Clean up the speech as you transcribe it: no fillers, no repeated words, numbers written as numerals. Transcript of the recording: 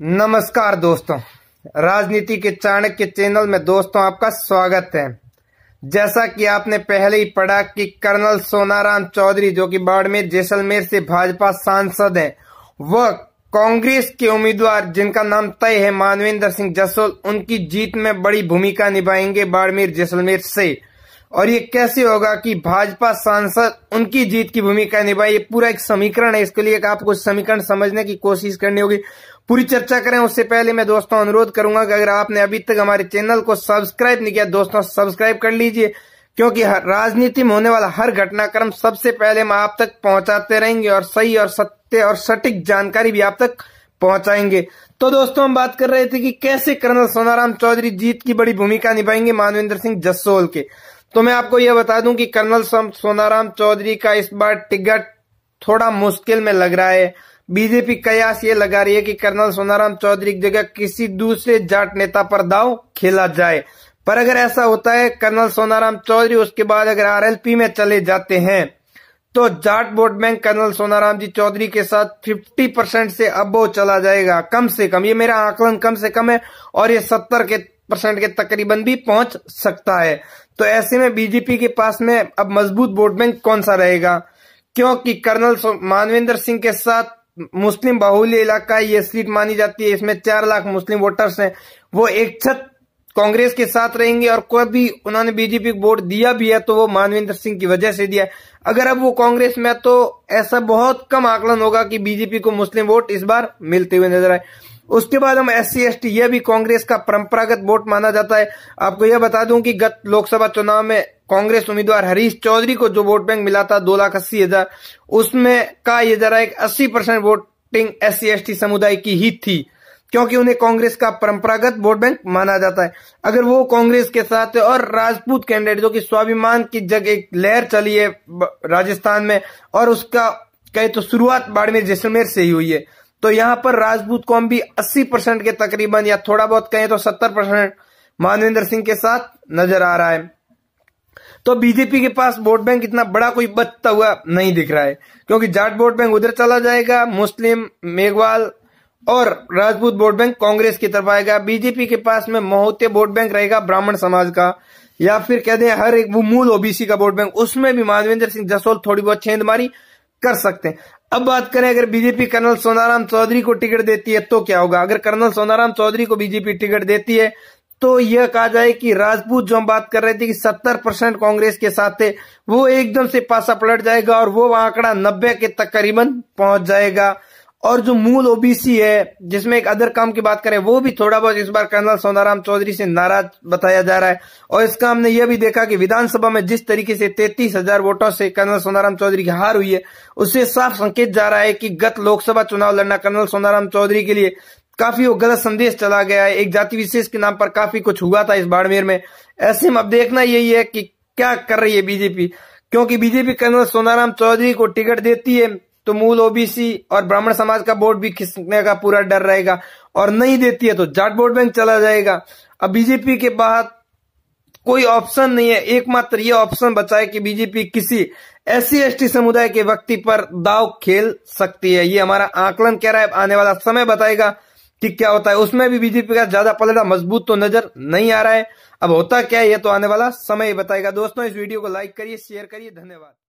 नमस्कार दोस्तों, राजनीति के चाणक्य चैनल में दोस्तों आपका स्वागत है। जैसा कि आपने पहले ही पढ़ा कि कर्नल सोनाराम चौधरी जो कि बाड़मेर जैसलमेर से भाजपा सांसद हैं, वह कांग्रेस के उम्मीदवार जिनका नाम तय है मानवेंद्र सिंह जसोल, उनकी जीत में बड़ी भूमिका निभाएंगे बाड़मेर जैसलमेर से। और ये कैसे होगा कि भाजपा सांसद उनकी जीत की भूमिका निभाए, ये पूरा एक समीकरण है। इसके लिए आपको समीकरण समझने की कोशिश करनी होगी। पूरी चर्चा करें उससे पहले मैं दोस्तों अनुरोध करूंगा कि अगर आपने अभी तक हमारे चैनल को सब्सक्राइब नहीं किया दोस्तों सब्सक्राइब कर लीजिए, क्योंकि राजनीति में होने वाला हर घटनाक्रम सबसे पहले हम आप तक पहुंचाते रहेंगे और सही और सत्य और सटीक जानकारी भी आप तक पहुंचाएंगे। तो दोस्तों हम बात कर रहे थे कि कैसे कर्नल सोनाराम चौधरी जीत की बड़ी भूमिका निभाएंगे मानवेंद्र सिंह जसोल के। तो मैं आपको यह बता दूं कि कर्नल सोनाराम चौधरी का इस बार टिकट थोड़ा मुश्किल में लग रहा है। बीजेपी कयास ये लगा रही है कि कर्नल सोनाराम चौधरी की जगह किसी दूसरे जाट नेता पर दांव खेला जाए। पर अगर ऐसा होता है कर्नल सोनाराम चौधरी उसके बाद अगर आरएलपी में चले जाते हैं तो Jat vote bank colonel Sonaram ji Chaudhary के साथ 50% से अबव चला जाएगा, कम से कम। ये मेरा आकलन कम से कम है और ये 70% के तकरीबन भी पहुंच सकता है। तो ऐसे में बीजेपी के पास में अब मजबूत वोट बैंक कौन सा रहेगा, क्योंकि कर्नल मानवेंद्र सिंह के साथ मुस्लिम बाहुल्य इलाका ये सीट मानी जाती है। इसमें 4 लाख मुस्लिम वोटर्स हैं, वो एक छत कांग्रेस के साथ रहेंगे और कोई भी उन्होंने बीजेपी को वोट दिया भी है तो वो मानवेंद्र सिंह की वजह से दिया है। अगर अब वो कांग्रेस में तो ऐसा बहुत कम आकलन होगा कि बीजेपी को मुस्लिम वोट इस बार मिलते हुए नजर आए। उसके बाद हम SC ST, यह भी कांग्रेस का परंपरागत वोट माना जाता है। आपको यह बता दूं कि गत लोकसभा चुनाव में कांग्रेस उम्मीदवार हरीश चौधरी को जो वोट बैंक मिला था 2,80,000, उसमें का ये जरा एक 80% वोटिंग SC ST समुदाय की ही थी, क्योंकि उन्हें कांग्रेस का परंपरागत वोट बैंक माना जाता है। अगर वो कांग्रेस के साथ है और राजपूत कैंडिडेट जो कि स्वाभिमान की जगह एक लहर चली है राजस्थान में और उसका कहे तो शुरुआत बाड़मेर जैसलमेर से ही हुई है, तो यहां पर राजपूत कौम भी 80% के तकरीबन या थोड़ा बहुत कहें तो 70% मानवेंद्र सिंह के साथ नजर आ रहा है। तो बीजेपी के पास वोट बैंक इतना बड़ा कोई बचता हुआ नहीं दिख रहा है, क्योंकि जाट वोट बैंक उधर चला जाएगा, मुस्लिम, मेघवाल और राजपूत वोट बैंक कांग्रेस की तरफ आएगा। बीजेपी के पास में महोत्य वोट बैंक रहेगा ब्राह्मण समाज का, या फिर कह दें हर एक वो मूल ओबीसी का वोट बैंक, उसमें भी मानवेंद्र सिंह जसोल थोड़ी बहुत छेंदमारी कर सकते हैं। अब बात करें अगर बीजेपी कर्नल सोनाराम चौधरी को टिकट देती है तो क्या होगा। अगर कर्नल सोनाराम चौधरी को बीजेपी टिकट देती है तो यह कहा जाए कि राजपूत जो हम बात कर रहे थे कि 70% कांग्रेस के साथ थे, वो एकदम से पासा पलट जाएगा और वो आंकड़ा 90 के तकरीबन पहुंच जाएगा। और जो मूल ओबीसी है जिसमें एक अदर काम की बात करें, वो भी थोड़ा बहुत इस बार कर्नल सोनाराम चौधरी से नाराज बताया जा रहा है। और इसका हमने यह भी देखा कि विधानसभा में जिस तरीके से 33,000 वोटों से कर्नल सोनाराम चौधरी की हार हुई है, उससे साफ संकेत जा रहा है कि गत लोकसभा चुनाव लड़ना कर्नल सोनाराम चौधरी के लिए काफी वो गलत संदेश चला गया है। एक जाति विशेष के नाम पर काफी कुछ हुआ था इस बाड़मेर में। ऐसे में अब देखना यही है कि क्या कर रही है बीजेपी, क्योंकि बीजेपी कर्नल सोनाराम चौधरी को टिकट देती है तो मूल ओबीसी और ब्राह्मण समाज का वोट भी खिसकने का पूरा डर रहेगा, और नहीं देती है तो जाट वोट बैंक चला जाएगा। अब बीजेपी के बाद कोई ऑप्शन नहीं है, एकमात्र ये ऑप्शन बचा है कि बीजेपी किसी SC ST समुदाय के व्यक्ति पर दांव खेल सकती है। ये हमारा आकलन कह रहा है, आने वाला समय बताएगा कि क्या होता है। उसमें भी बीजेपी का ज्यादा पलड़ा मजबूत तो नजर नहीं आ रहा है। अब होता क्या है ये तो आने वाला समय ही बताएगा। दोस्तों इस वीडियो को लाइक करिए, शेयर करिए, धन्यवाद।